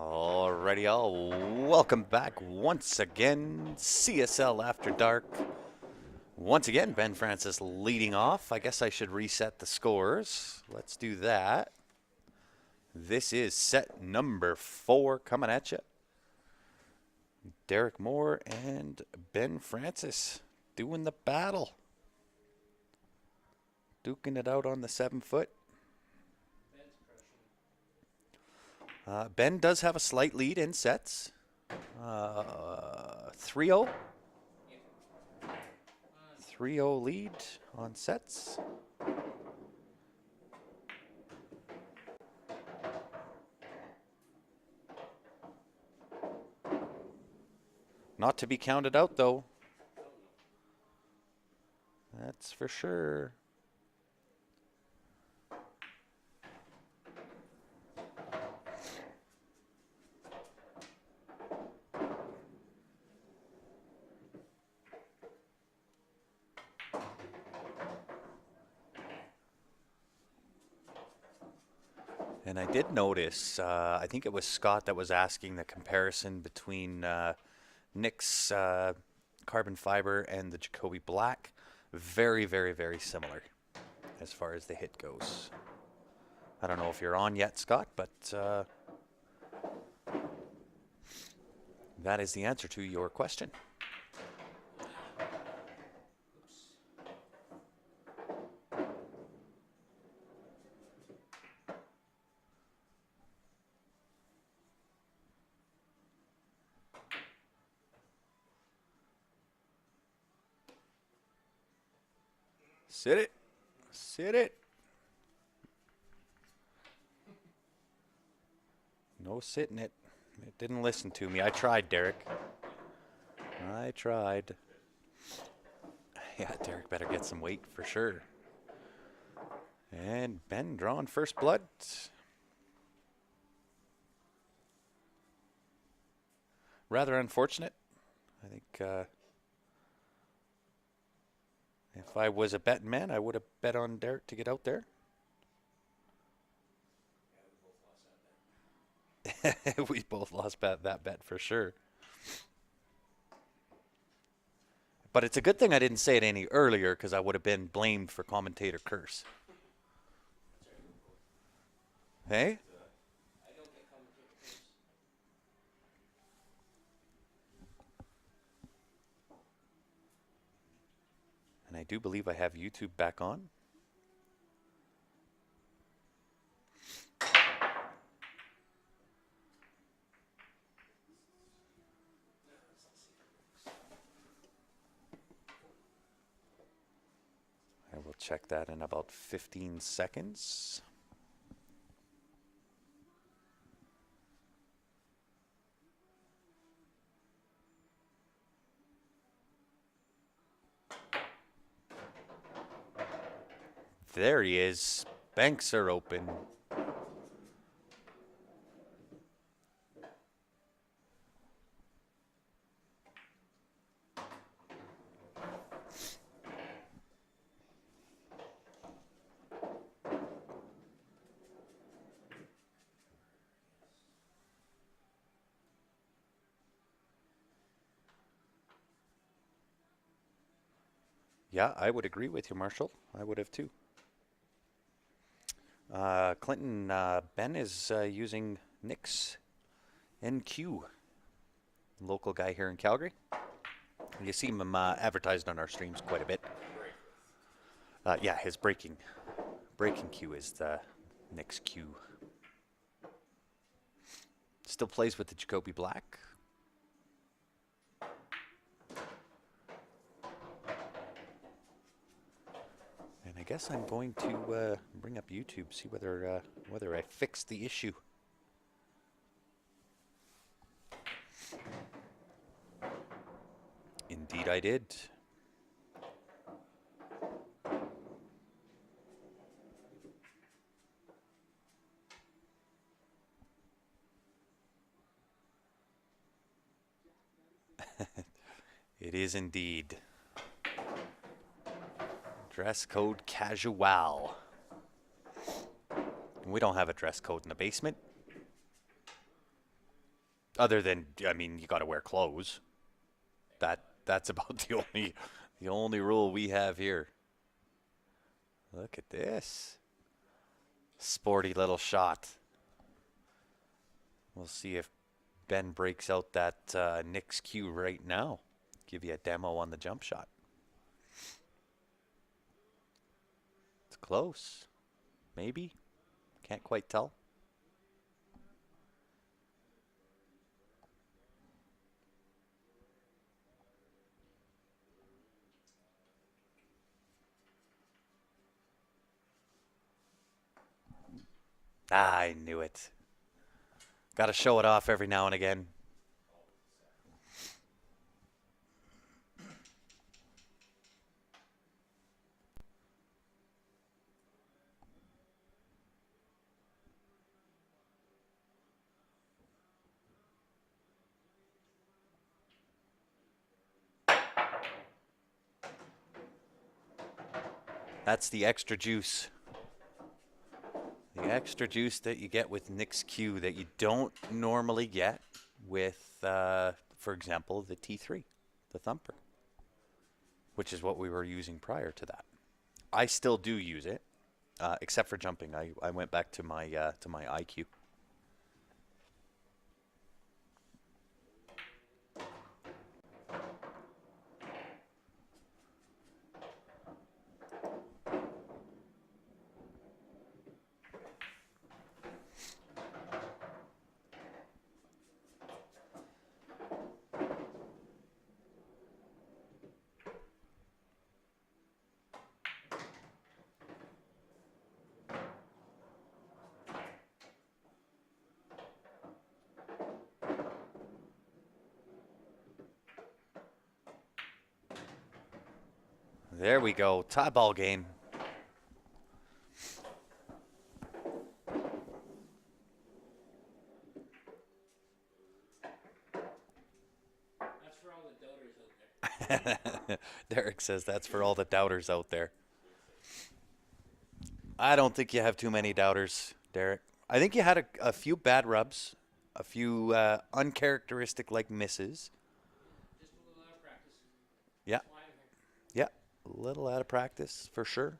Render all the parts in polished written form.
Alrighty, all. Welcome back once again. CSL After Dark. Once again, Ben Francis leading off. I guess I should reset the scores. Let's do that. This is set number 4 coming at you. Derek Moore and Ben Francis doing the battle. Duking it out on the 7-foot. Ben does have a slight lead in sets. 3-0. 3-0 lead on sets. Not to be counted out, though. That's for sure. And I did notice, I think it was Scott that was asking the comparison between Nick's carbon fiber and the Jacoby Black. Very, very, very similar as far as the hit goes. I don't know if you're on yet, Scott, but that is the answer to your question. Sit it. Sit it. No sitting it. It didn't listen to me. I tried, Derek. I tried. Yeah, Derek better get some weight for sure. And Ben drawing first blood. Rather unfortunate. I think if I was a betting man, I would have bet on Derek to get out there. We both lost that bet for sure. But it's a good thing I didn't say it any earlier because I would have been blamed for commentator curse. Hey? And I do believe I have YouTube back on. I will check that in about 15 seconds. There he is. Banks are open. Yeah, I would agree with you, Marshall. I would have too. Clinton, Ben is using Nick's NQ, local guy here in Calgary. You see him advertised on our streams quite a bit. Yeah, his breaking cue is the Nick's Q. Still plays with the Jacoby Black. And I guess I'm going to bring up YouTube, see whether I fixed the issue. Indeed I did. It is indeed. Dress code casual. We don't have a dress code in the basement. Other than, I mean, you got to wear clothes. That's about the only rule we have here. Look at this sporty little shot. We'll see if Ben breaks out that Nick's cue right now. Give you a demo on the jump shot. It's close. Maybe. Can't quite tell. Ah, I knew it. Got to show it off every now and again. That's the extra juice. The extra juice that you get with Nick's Q that you don't normally get with, for example, the T3, the Thumper, which is what we were using prior to that. I still do use it, except for jumping. I went back to my IQ. There we go. Tie ball game. That's for all the doubters out there. Derek says that's for all the doubters out there. I don't think you have too many doubters, Derek. I think you had a few bad rubs, a few uncharacteristic like misses. Just a little out of practice. Yeah, That's why I'm here. yeah, a little out of practice for sure.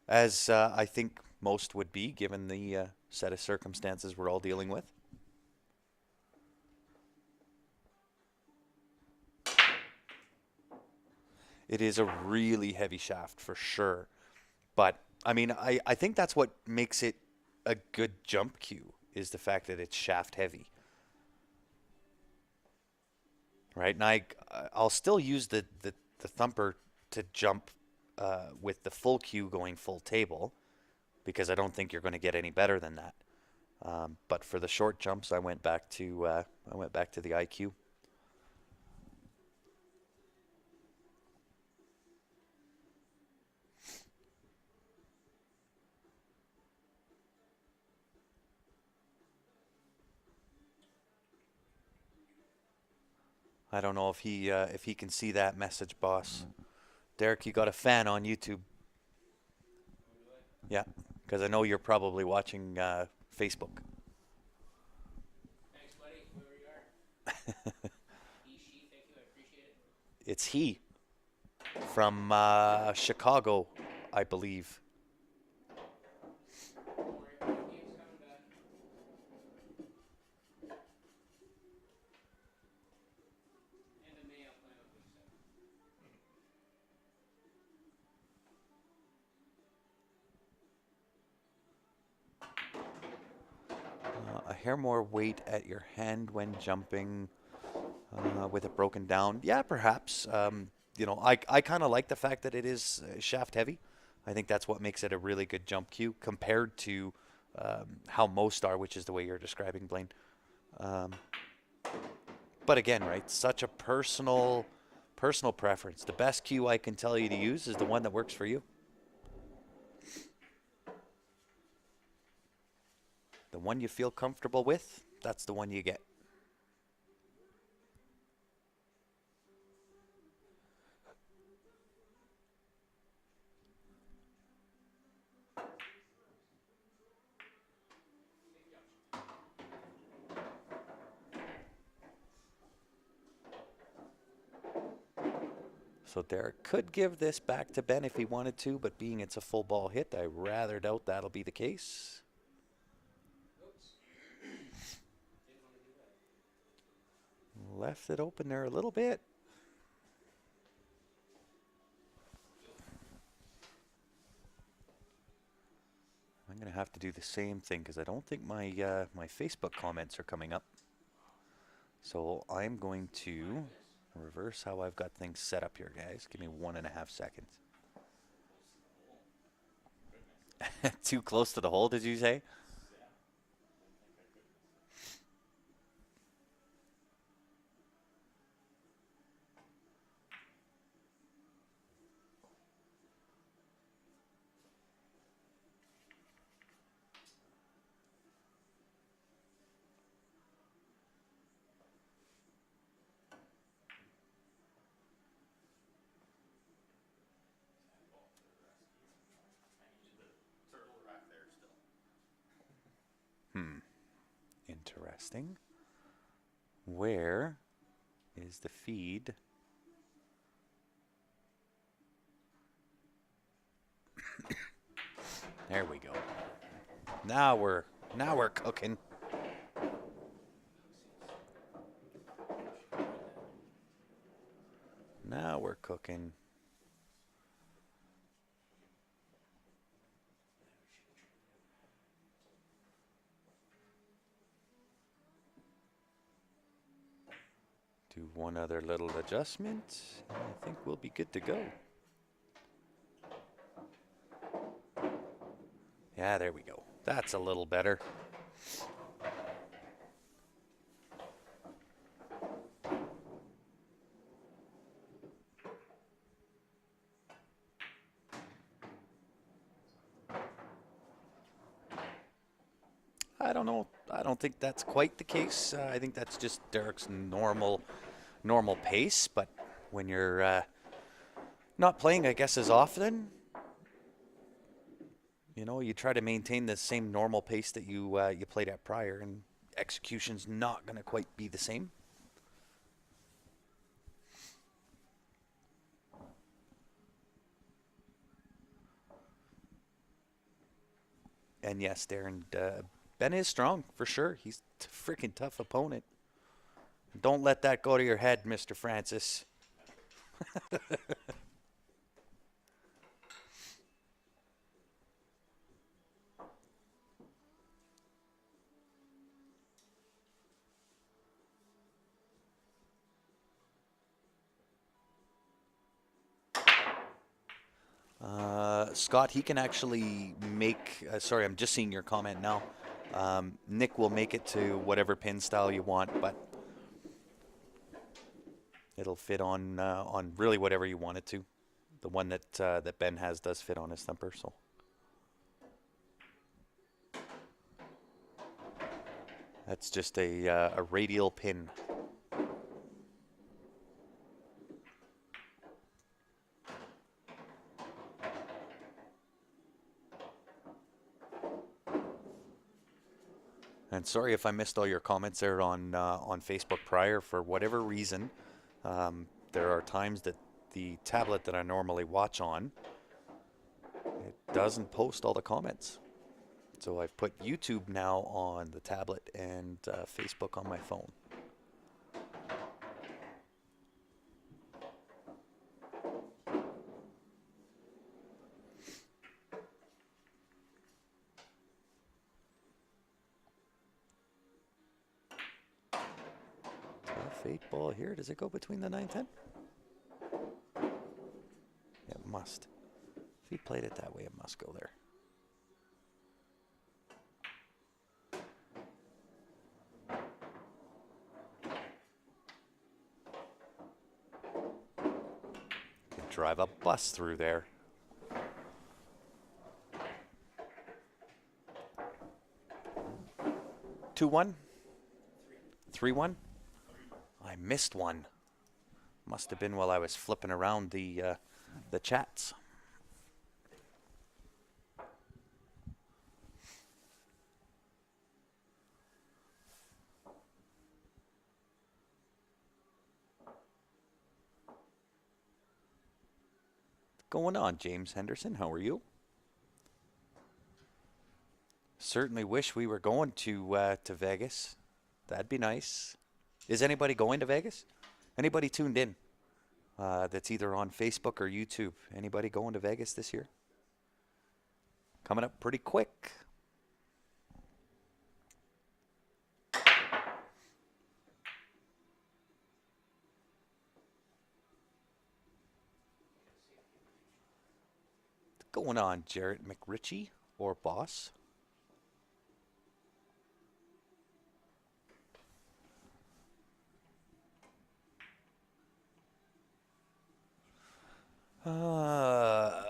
As I think most would be, given the set of circumstances we're all dealing with. It is a really heavy shaft for sure. But I mean, I think that's what makes it a good jump cue is the fact that it's shaft heavy, right? And I'll still use the thumper to jump with the full cue going full table because I don't think you're going to get any better than that. But for the short jumps, I went back to the IQ. I don't know if he can see that message, boss. Derek, you got a fan on YouTube. Yeah, because I know you're probably watching Facebook. Thanks, buddy. Whoever you are. He, she, thank you. I appreciate it. It's he from Chicago, I believe. Don't worry. My game's coming back. End of May, I'll plan on being set. A hair more weight at your hand when jumping with it broken down. Yeah, perhaps. I kind of like the fact that it is shaft heavy. I think that's what makes it a really good jump cue compared to how most are, which is the way you're describing, Blaine. Um, but again, right, such a personal preference. The best cue I can tell you to use is the one that works for you. The one you feel comfortable with, that's the one you get. So Derek could give this back to Ben if he wanted to, but being it's a full ball hit, I rather doubt that'll be the case. Oops. Didn't want to do that. Left it open there a little bit. I'm going to have to do the same thing because I don't think my my Facebook comments are coming up. So I'm going to reverse how I've got things set up here, guys. Give me 1.5 seconds. Too close to the hole, did you say? Interesting. Where is the feed? There we go. Now we're cooking. Now we're cooking. Do one other little adjustment, and I think we'll be good to go. Yeah, there we go. That's a little better. I don't know. I don't think that's quite the case. I think that's just Derek's normal pace. But when you're not playing, I guess, as often, you know, you try to maintain the same normal pace that you played at prior, and execution's not going to quite be the same. And yes, Darren, Ben is strong for sure. He's a freaking tough opponent. Don't let that go to your head, Mr. Francis. Scott, he can actually make. Sorry, I'm just seeing your comment now. Nick will make it to whatever pin style you want, but it'll fit on really whatever you want it to. The one that Ben has does fit on his thumper, so. That's just a radial pin. And sorry if I missed all your comments there on Facebook prior. For whatever reason, there are times that the tablet that I normally watch on, it doesn't post all the comments. So I've put YouTube now on the tablet and Facebook on my phone. Tough 8 ball here. Does it go between the 9-10? It must. If he played it that way, it must go there. Could drive a bus through there. Two one, 3-1. I missed one. Must have been while I was flipping around the chats. Going on, James Henderson? How are you? Certainly wish we were going to Vegas. That'd be nice. Is anybody going to Vegas? Anybody tuned in? That's either on Facebook or YouTube. Anybody going to Vegas this year? Coming up pretty quick. Going on, Jarrett McRitchie or Boss? Uh,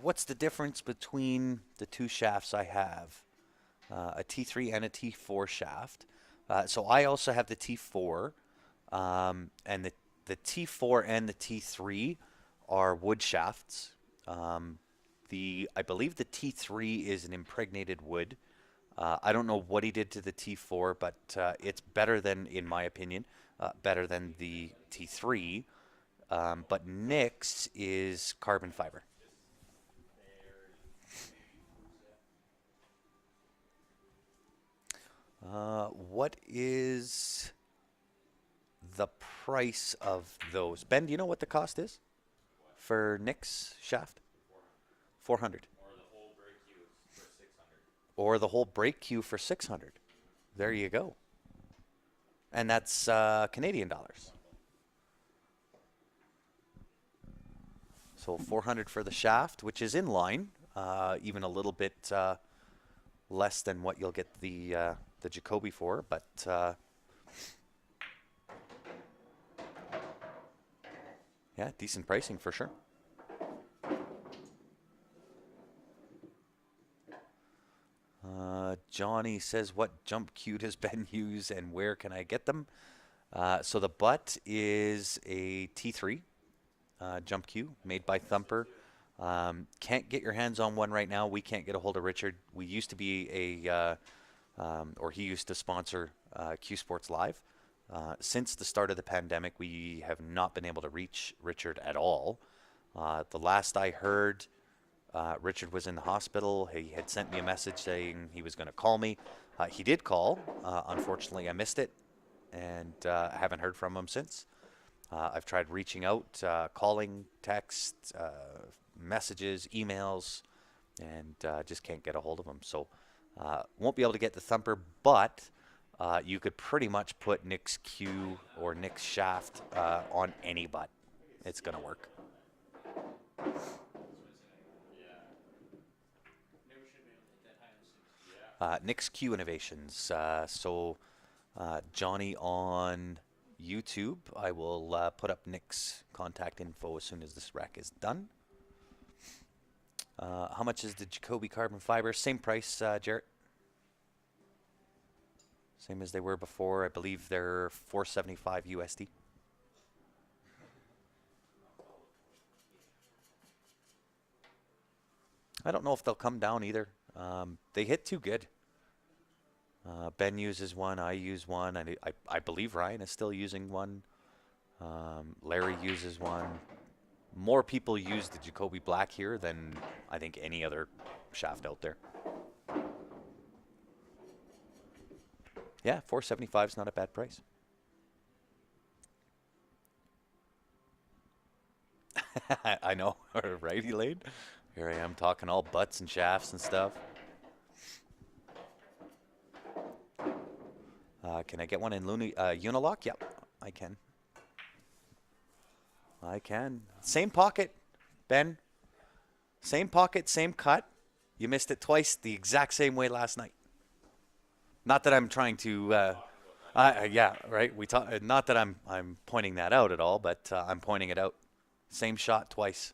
what's the difference between the two shafts I have? A T3 and a T4 shaft. So I also have the T4, and the T4 and the T3 are wood shafts. Um, I believe the T3 is an impregnated wood. I don't know what he did to the T4, but it's better than, in my opinion, better than the T3. But Nick's is carbon fiber. What is the price of those? Ben, do you know what the cost is for Nick's shaft? 400. Or the whole brake queue for 600. There you go. And that's Canadian dollars. So 400 for the shaft, which is in line, even a little bit less than what you'll get the Jacoby for, but yeah, decent pricing for sure. Johnny says, what jump cue does Ben use and where can I get them? So the butt is a T3 jump cue made by Thumper. Can't get your hands on one right now. We can't get a hold of Richard. We used to be or he used to sponsor Q Sports Live. Since the start of the pandemic, we have not been able to reach Richard at all. The last I heard, Richard was in the hospital. He had sent me a message saying he was going to call me. He did call. Unfortunately, I missed it, and I haven't heard from him since. I've tried reaching out, calling, text, messages, emails, and just can't get a hold of him. So won't be able to get the Thumper, but you could pretty much put Nick's Q or Nick's shaft on any butt. It's going to work. Nick's Q Innovations. So Johnny on YouTube. I will put up Nick's contact info as soon as this rack is done. How much is the Jacoby carbon fiber? Same price, Jarrett. Same as they were before. I believe they're 475 USD. I don't know if they'll come down either. They hit too good. Ben uses one. I use one. I believe Ryan is still using one. Larry uses one. More people use the Jacoby Black here than I think any other shaft out there. Yeah, 475 is not a bad price. I know, right, Elaine? Here I am talking all butts and shafts and stuff. Can I get one in Unilock? Yep, I can. I can. Same pocket, Ben. Same pocket, same cut. You missed it twice the exact same way last night. Not that I'm trying to. Yeah, right. We talk. Not that I'm pointing that out at all, but I'm pointing it out. Same shot twice.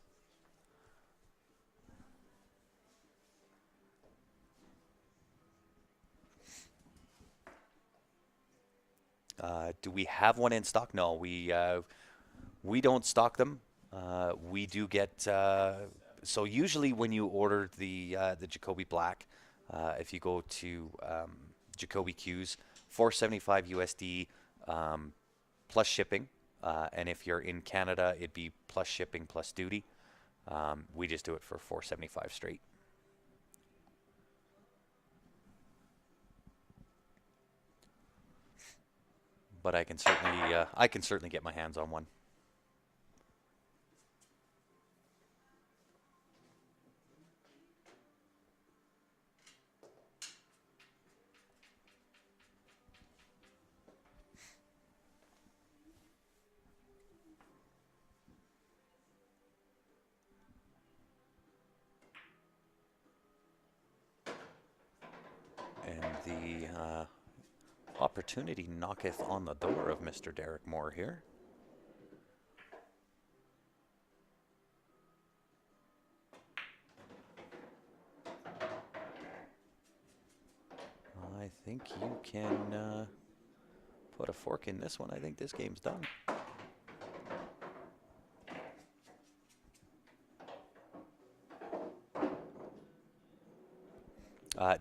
Do we have one in stock? No, we don't stock them. We do get so usually when you order the Jacoby Black, if you go to Jacoby Q's, 475 USD plus shipping, and if you're in Canada, it'd be plus shipping plus duty. We just do it for 475 straight. But I can certainly get my hands on one. And the opportunity knocketh on the door of Mr. Derek Moore here. I think you can put a fork in this one. I think this game's done.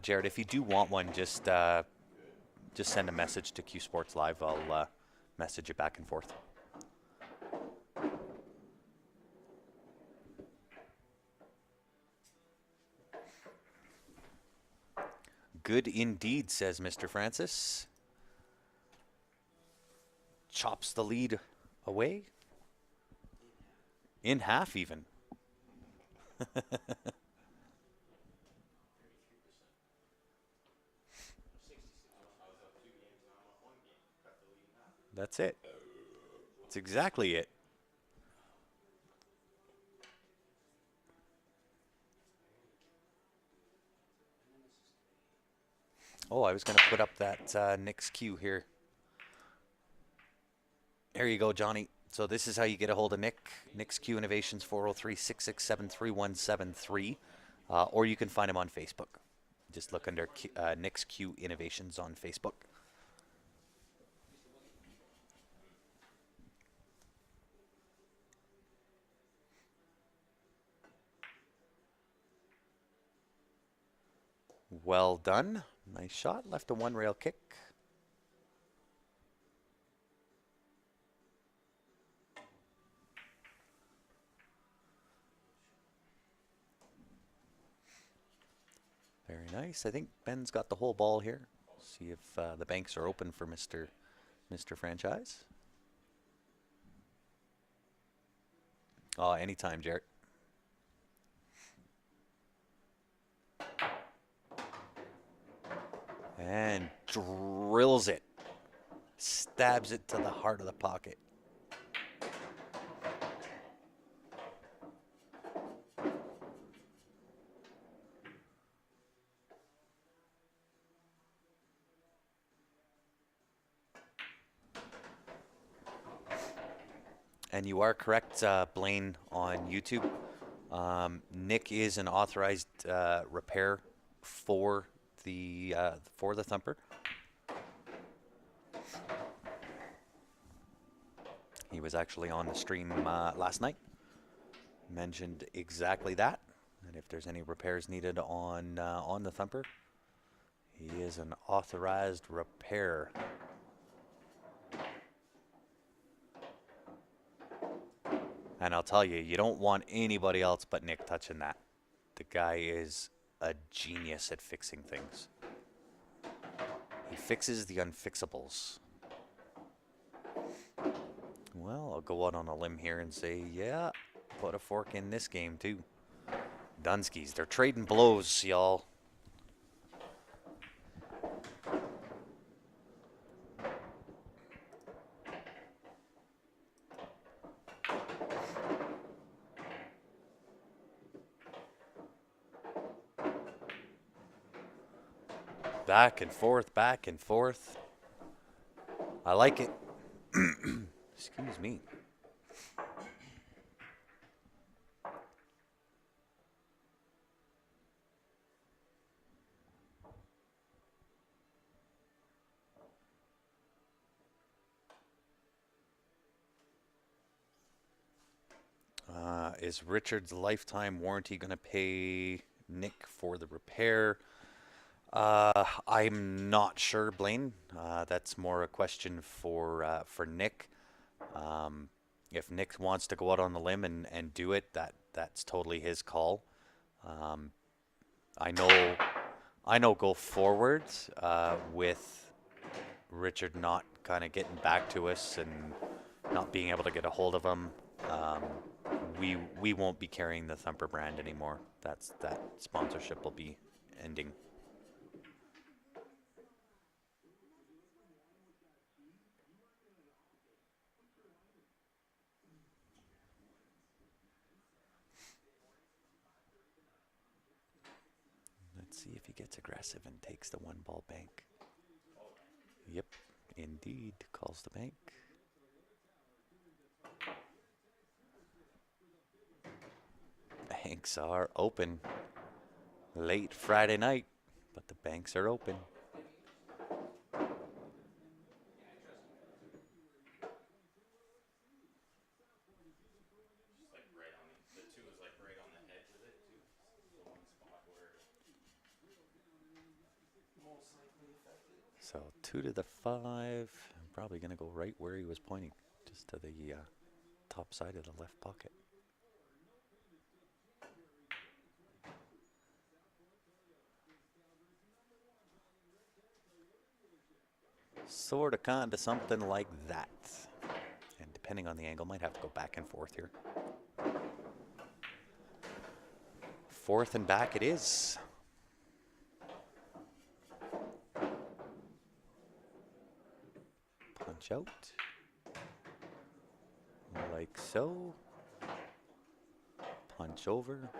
Jared, if you do want one, just send a message to Q Sports Live. I'll message it back and forth. Good indeed, says Mr. Francis. Chops the lead away. In half, even. That's it. That's exactly it. Oh, I was going to put up that Nick's cue here. There you go, Johnny. So this is how you get a hold of Nick. Nick's Q Innovations, 403-667-3173. Or you can find him on Facebook. Just look under Nick's Q Innovations on Facebook. Well done. Nice shot. Left a one rail kick. Very nice. I think Ben's got the whole ball here. See if the banks are open for Mr. Franchise. Oh, anytime, Jarrett. And drills it. Stabs it to the heart of the pocket. And you are correct, Blaine, on YouTube. Nick is an authorized repair for the Thumper. He was actually on the stream last night. Mentioned exactly that. And if there's any repairs needed on the Thumper, he is an authorized repair. And I'll tell you, you don't want anybody else but Nick touching that. The guy is a genius at fixing things. He fixes the unfixables. Well, I'll go out on a limb here and say, yeah, put a fork in this game too. Dunskies, they're trading blows, y'all. Back and forth, back and forth. I like it. Excuse me. Is Richard's lifetime warranty going to pay Nick for the repair? I'm not sure, Blaine. That's more a question for Nick. If Nick wants to go out on the limb and do it, that's totally his call. Um, I know I know go forward with Richard not kind of getting back to us and not being able to get a hold of him. Um, we won't be carrying the Thumper brand anymore. That sponsorship will be ending. Let's see if he gets aggressive and takes the one ball bank. Yep, indeed, calls the bank. Banks are open late Friday night, but the banks are open. Like right on the two is like right on the edge of it too. The one spot where most likely affected. So 2 to the 5. I'm probably going to go right where he was pointing, just to the top side of the left pocket. Sort of, kind of, something like that. And depending on the angle, might have to go back and forth here. Fourth and back it is. Punch out. Like so. Punch over.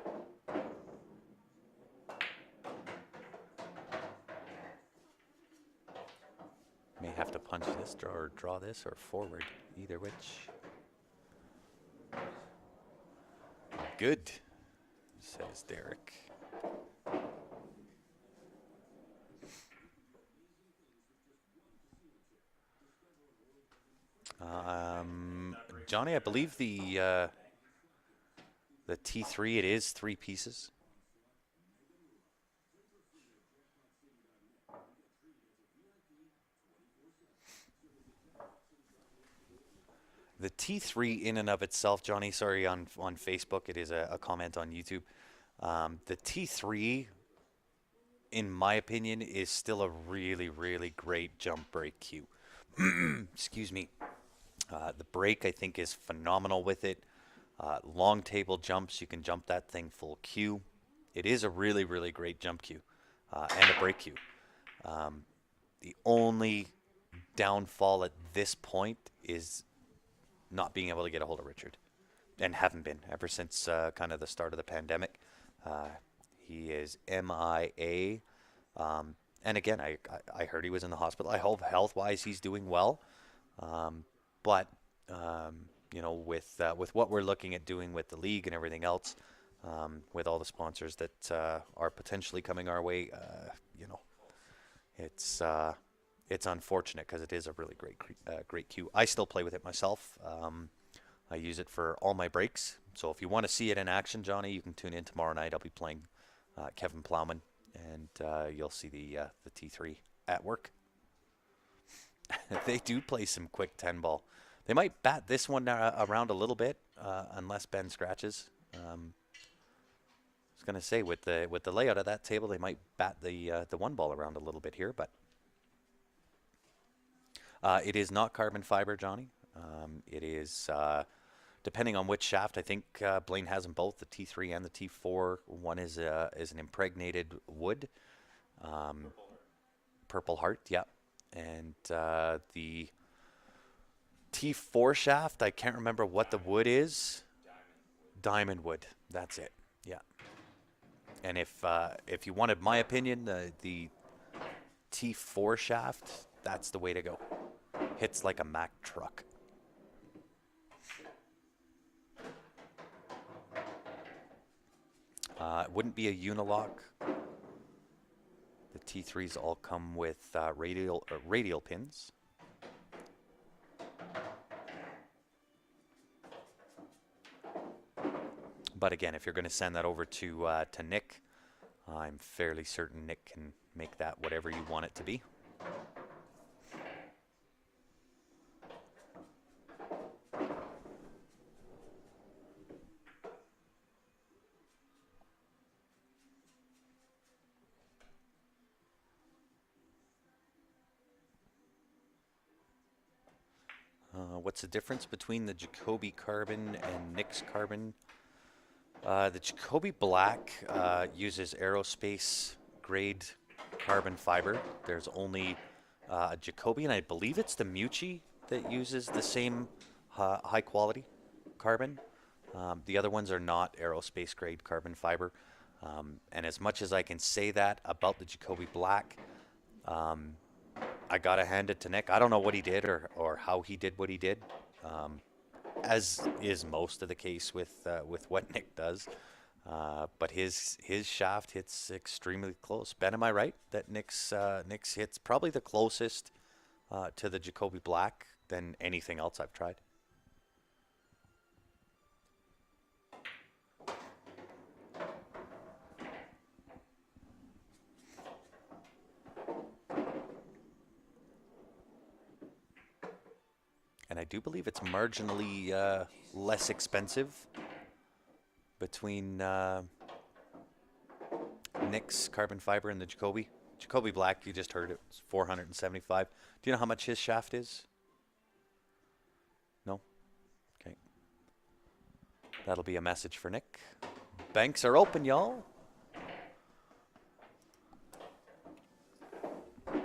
May have to punch this or draw this or forward, either which. Good, says Derek. Johnny, I believe the T3, it is 3 pieces. The T3 in and of itself, Johnny, sorry, on Facebook, it is a comment on YouTube. The T3, in my opinion, is still a really, really great jump break cue. Excuse me. The break, I think, is phenomenal with it. Long table jumps, you can jump that thing full cue. It is a really, really great jump cue and a break cue. The only downfall at this point is not being able to get a hold of Richard, and haven't been ever since kind of the start of the pandemic. Uh, he is MIA. And again, I heard he was in the hospital. I hope health-wise he's doing well. But with what we're looking at doing with the league and everything else, with all the sponsors that are potentially coming our way, it's it's unfortunate because it is a really great cue. I still play with it myself. I use it for all my breaks. So if you want to see it in action, Johnny, you can tune in tomorrow night. I'll be playing Kevin Plowman, and you'll see the T3 at work. They do play some quick 10 ball. They might bat this one around a little bit, unless Ben scratches. I was gonna say with the layout of that table, they might bat the one ball around a little bit here, but it is not carbon fiber, Johnny. It is depending on which shaft. I think Blaine has them both, the T3 and the T4. One is an impregnated wood, Purple Heart, yeah, and the T4 shaft, I can't remember what the wood is. Diamond wood. That's it. Yeah. And if you wanted my opinion, the T4 shaft, that's the way to go. Hits like a Mack truck. It wouldn't be a unilock. The T3s all come with radial pins. But again, if you're going to send that over to Nick, I'm fairly certain Nick can make that whatever you want it to be. What's the difference between the Jacoby Carbon and Nix Carbon? The Jacoby Black uses aerospace grade carbon fiber. There's only a Jacoby, and I believe it's the Mucci that uses the same high quality carbon. The other ones are not aerospace grade carbon fiber. And as much as I can say that about the Jacoby Black, um, I gotta hand it to Nick. I don't know what he did or how he did what he did, um, as is most of the case with what Nick does. But his shaft hits extremely close. Ben, am I right that Nick's hits probably the closest to the Jacoby Black than anything else I've tried? And I do believe it's marginally less expensive between Nick's carbon fiber and the Jacoby. Jacoby Black, you just heard it, it's 475. Do you know how much his shaft is? No? Okay. That'll be a message for Nick. Banks are open, y'all. Hit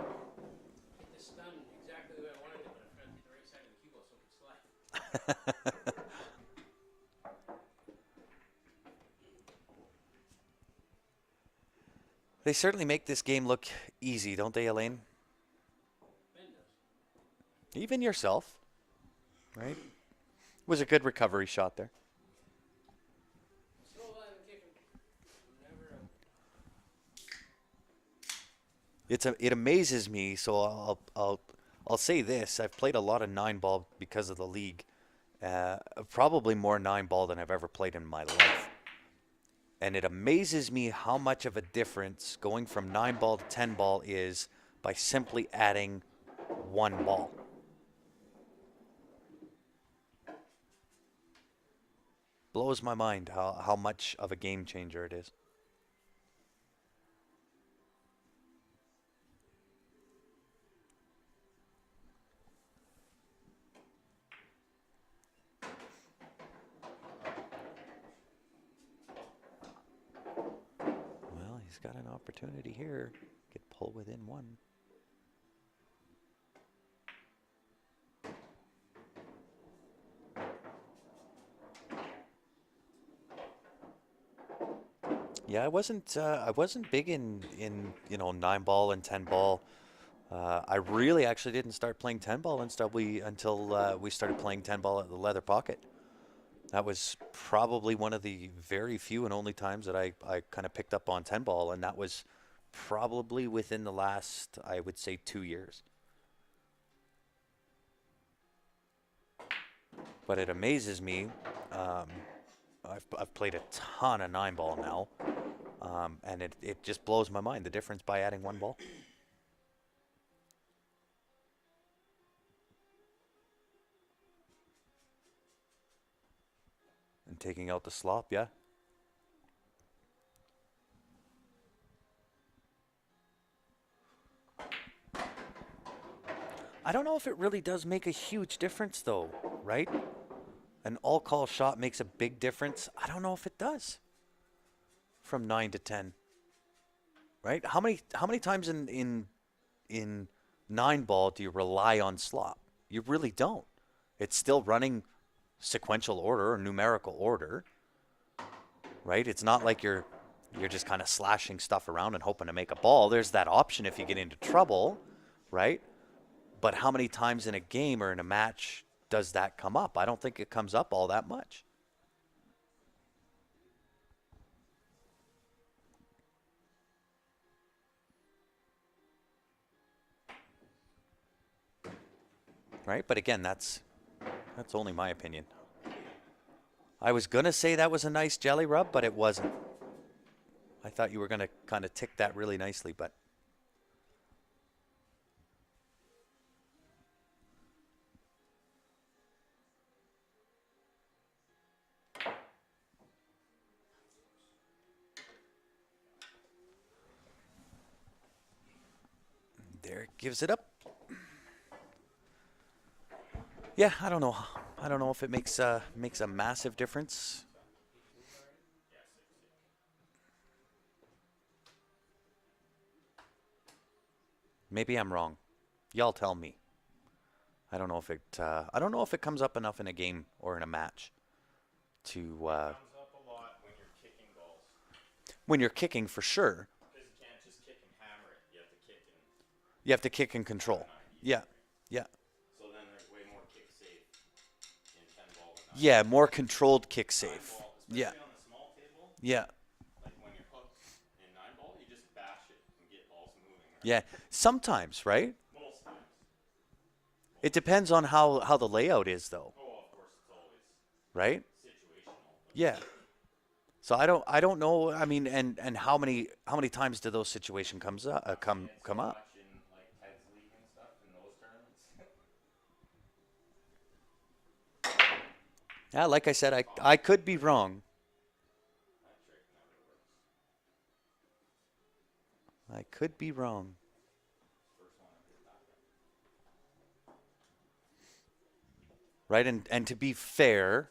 the stun exactly the way I wanted it, but I'm trying to hit the right side of the cue ball so it can slide. They certainly make this game look easy, don't they, Elaine? Ben does. Even yourself, right? Was a good recovery shot there. Still alive and kicking. Never. It amazes me. So I'll say this: I've played a lot of 9-ball because of the league. Probably more 9-ball than I've ever played in my life. And it amazes me how much of a difference going from 9-ball to 10-ball is by simply adding one ball. Blows my mind how much of a game changer it is. Well, he's got an opportunity here. Get pulled within one. Yeah, I wasn't big in 9-ball and 10-ball. I really actually didn't start playing 10-ball until we started playing 10-ball at the Leather Pocket. That was probably one of the very few and only times that I kind of picked up on 10-ball, and that was probably within the last, I would say, 2 years. But it amazes me. Um, I've played a ton of 9-ball now, and it just blows my mind the difference by adding one ball. And taking out the slop, yeah. I don't know if it really does make a huge difference, though, right? An all call shot makes a big difference. I don't know if it does from 9 to 10, right? How many times in 9-ball do you rely on slop? You really don't. It's still running sequential order or numerical order, right? It's not like you're just kind of slashing stuff around and hoping to make a ball. There's that option if you get into trouble, right? But how many times in a game or in a match does that come up? I don't think it comes up all that much. Right? But again, that's only my opinion. I was gonna say that was a nice jelly rub, but it wasn't. I thought you were gonna kind of tick that really nicely, but Derek gives it up. Yeah, I don't know. I don't know if it makes a massive difference. Maybe I'm wrong. Y'all tell me. I don't know if I don't know if it comes up enough in a game or in a match to It comes up a lot when you're kicking balls. when you're kicking for sure. Because you can't just kick and hammer it. You have to kick and You have to kick and have a control. 90. Yeah, yeah, So then there's way more kick safe in 10 ball than 9 yeah. ball. More controlled kick 9 save. ball, Yeah, especially on the small table, yeah, like when you're hooked in 9 ball, you just bash it and get balls moving, yeah. right? Sometimes, right? Most times. It Most depends on how the layout is, though, Oh, of course, it's always right? situational. But Yeah. So I don't know. I mean, and how many times do those situation comes up I've seen it come so up? much in like Ted's League and stuff in those tournaments. Yeah, like I said, Common. I could be wrong. That trick never works. I could be wrong. First one I've heard that. Right? And to be fair,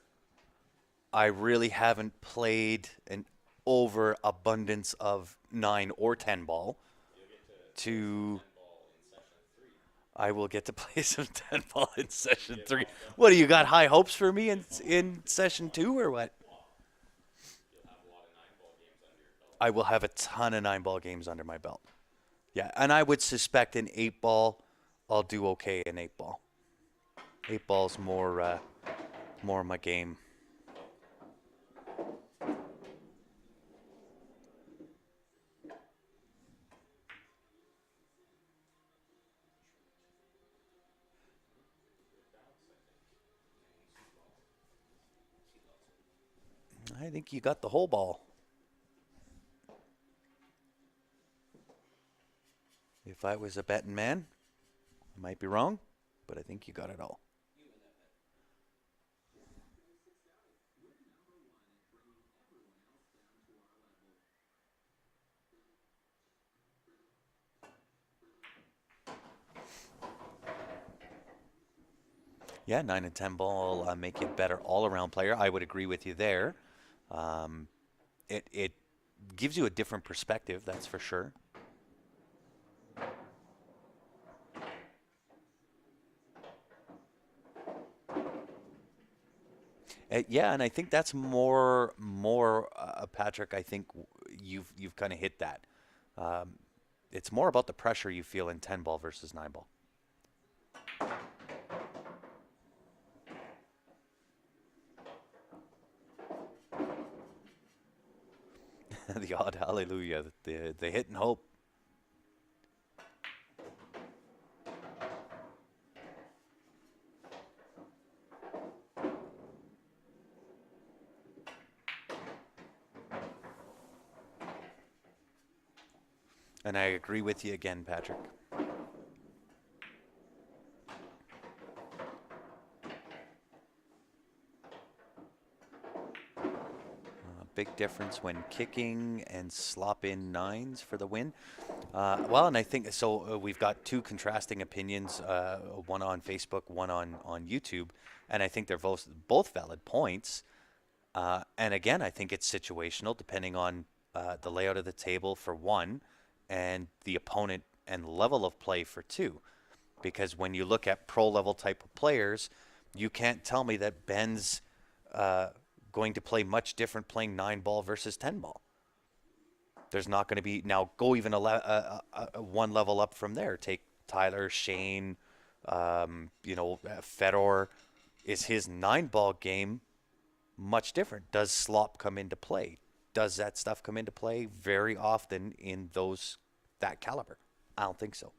I really haven't played an overabundance of 9 or 10 ball You'll get to to 10 ball in session 3. I will get to play some 10 ball in session Get 3. pumped up. What do you got high hopes for me in session 2 or what? You'll have a lot of 9 ball games under your belt. I will have a ton of 9 ball games under my belt. Yeah, and I would suspect in 8 ball I'll do okay in 8 ball. 8 ball's more my game. Good balance, I think. I think you got the whole ball. If I was a betting man, I might be wrong, but I think you got it all. Yeah, 9 and 10 ball make you a better all-around player. I would agree with you there. Um, it gives you a different perspective, that's for sure. Yeah, and I think that's more Patrick. I think you've kind of hit that. Um, it's more about the pressure you feel in 10 ball versus 9 ball. The odd hallelujah, the hit and hope. And I agree with you again, Patrick. Big difference when kicking and slop in 9s for the win. Well, and I think so. We've got two contrasting opinions, one on Facebook, one on YouTube, and I think they're both valid points. And again, I think it's situational depending on the layout of the table for one, and the opponent and level of play for two. Because when you look at pro level type of players, you can't tell me that Ben's uh, going to play much different playing 9 ball versus 10 ball. There's not going to be now go even one level up from there. Take Tyler, Shane, Fedor. Is his 9 ball game much different? Does slop come into play? Does that stuff come into play very often in that caliber? I don't think so.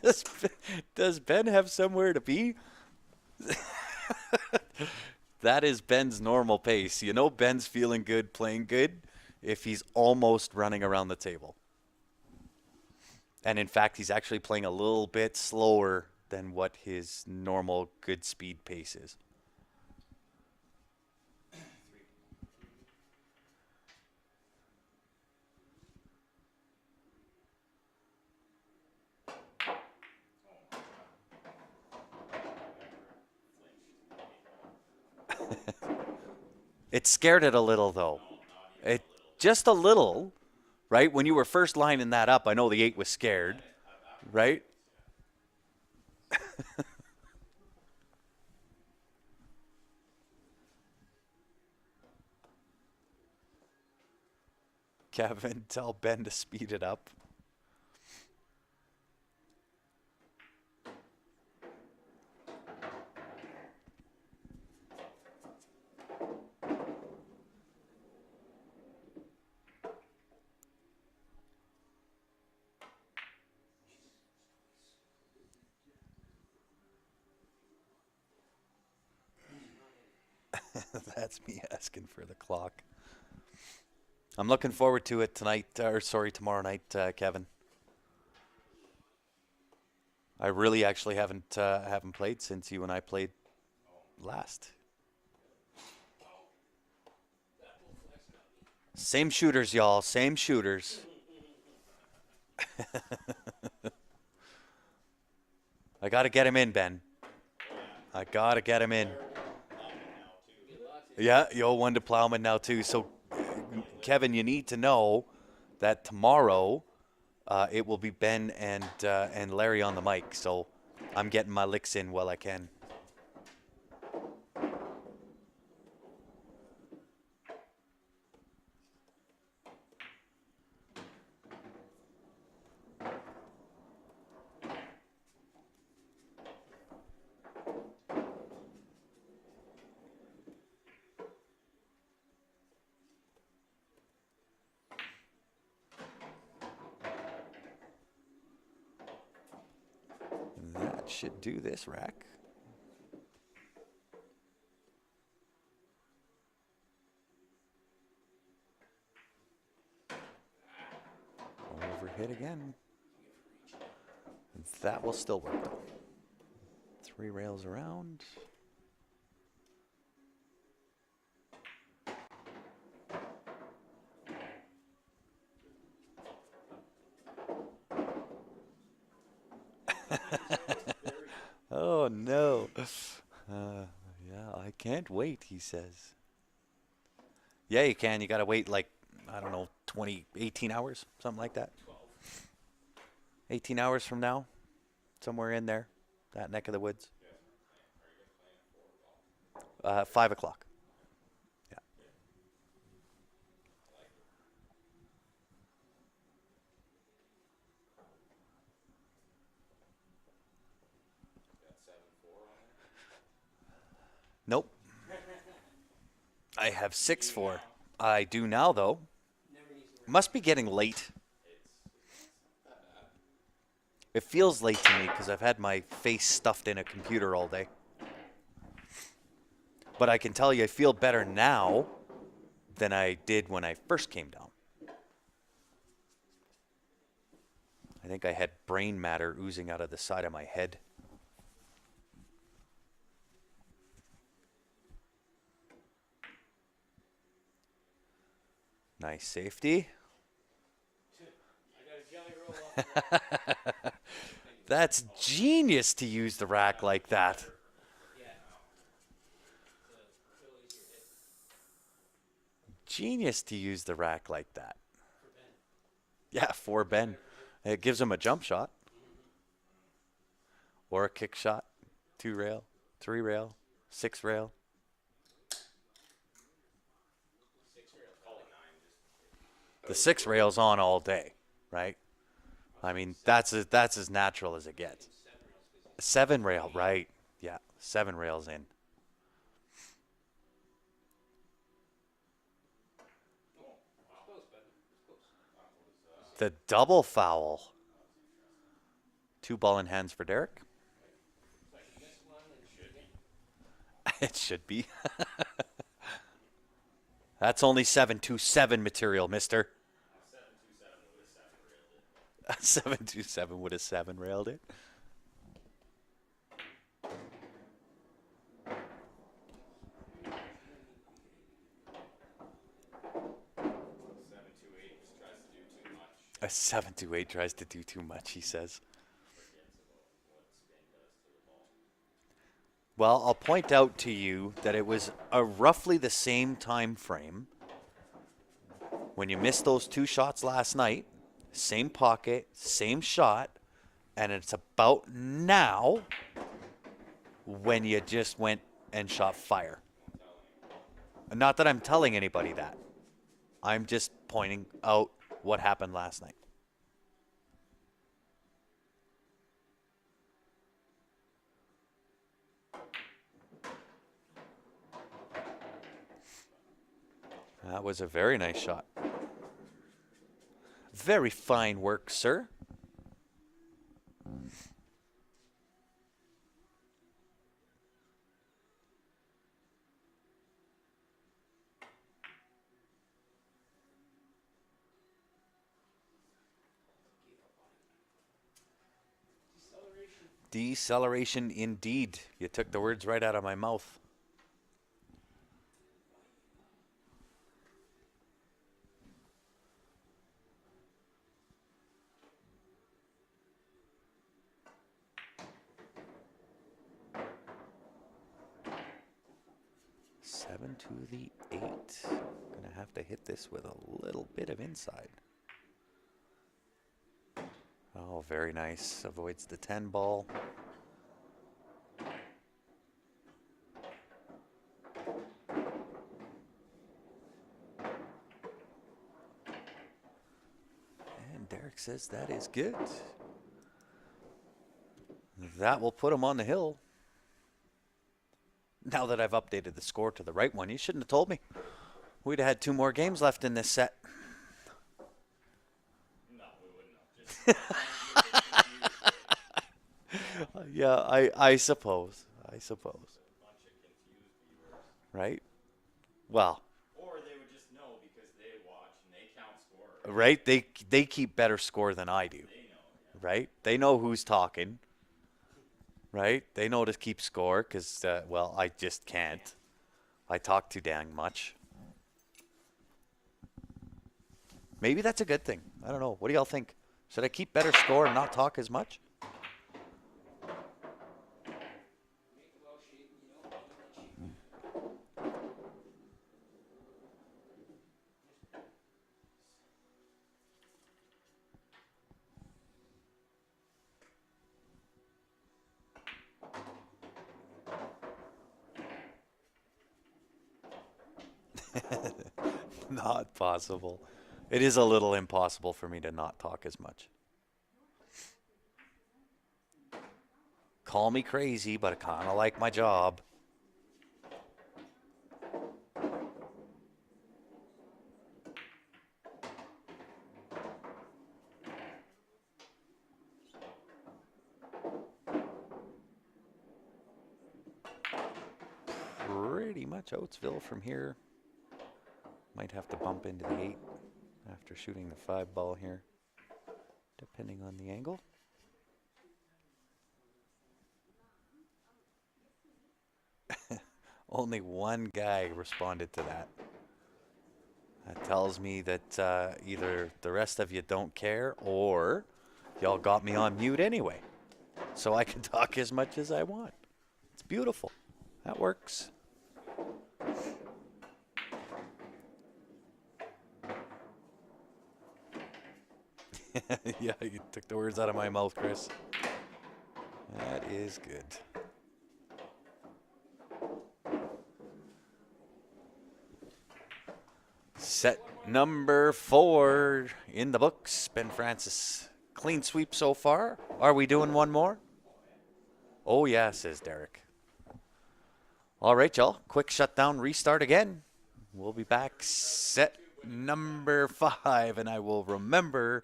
Does does Ben have somewhere to be? That is Ben's normal pace. You know Ben's feeling good, playing good, if he's almost running around the table. And in fact, he's actually playing a little bit slower than what his normal good speed pace is. It scared it a little though. No, not even It a little. just a little, right? When you were first lining that up, I know the 8 was scared, right? Afterwards, yeah. Kevin, tell Ben to speed it up. That's me asking for the clock. I'm looking forward to it tonight, or sorry, tomorrow night, Kevin. I really actually haven't played since you and I played last. Same shooters, y'all. Same shooters. I gotta get him in, Ben. I gotta get him in. Yeah, yo, one to Plowman now too. So, Kevin, you need to know that tomorrow it will be Ben and Larry on the mic. So, I'm getting my licks in while I can. That should do this rack. Overhit again. That will still work though. 3 rails around. Oh no. Yeah, I can't wait, he says. Yeah, you can. You gotta wait like, I don't know, 18 hours, something like that. 18 hours from now, somewhere in there, that neck of the woods. 5 o'clock. Yeah. Nope. I have 6-4. I do now, though. Must be getting late. It feels late to me because I've had my face stuffed in a computer all day. But I can tell you I feel better now than I did when I first came down. I think I had brain matter oozing out of the side of my head. Nice safety. That's genius to use the rack like that. Genius to use the rack like that. Yeah, for Ben. It gives him a jump shot. Or a kick shot. 2 rail, 3 rail, 6 rail. The 6 rail's on all day, right? I mean, that's as natural as it gets. 7 rail, right? Yeah, 7 rails in. The double foul. 2 ball in hands for Derek. It should be. That's only 727 material, mister. 727 would have 7 railed it. A 728 tries to do too much, he says. Well, I'll point out to you that it was a roughly the same time frame when you missed those two shots last night. Same pocket, same shot, and it's about now when you just went and shot fire. Not that I'm telling anybody that. I'm just pointing out what happened last night. That was a very nice shot. Very fine work, sir. Deceleration indeed. You took the words right out of my mouth. Seven to the 8. Gonna have to hit this with a little bit of inside. Oh, very nice. Avoids the 10 ball. And Derek says that is good. That will put him on the hill. Now that I've updated the score to the right one, you shouldn't have told me. We'd have had 2 more games left in this set. No, we wouldn't have. Just Yeah, I suppose. I suppose. a bunch of confused viewers. Right? Well, Or they would just know because they watch and they count score. right? They keep better score than I do. They know. Yeah. Right? They know who's talking. Right? They know to keep score because, well, I just can't. I talk too dang much. Maybe that's a good thing. I don't know. What do y'all think? Should I keep better score and not talk as much? Not possible. It is a little impossible for me to not talk as much. Call me crazy, but I kind of like my job. Pretty much Oatesville from here. Might have to bump into the 8 after shooting the 5 ball here, depending on the angle. Only one guy responded to that. That tells me that either the rest of you don't care or y'all got me on mute anyway. So I can talk as much as I want. It's beautiful. That works. Yeah, you took the words out of my mouth, Chris. That is good. Set number 4 in the books. Ben Francis, clean sweep so far. Are we doing one more? Oh, yeah, says Derek. All right, y'all. Quick shutdown, restart again. We'll be back. Set number 5, and I will remember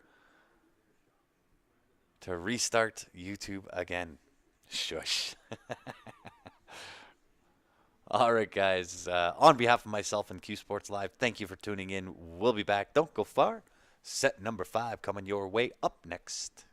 to restart YouTube again. Shush. All right, guys. On behalf of myself and Q Sports Live, thank you for tuning in. We'll be back. Don't go far. Set number 5 coming your way up next.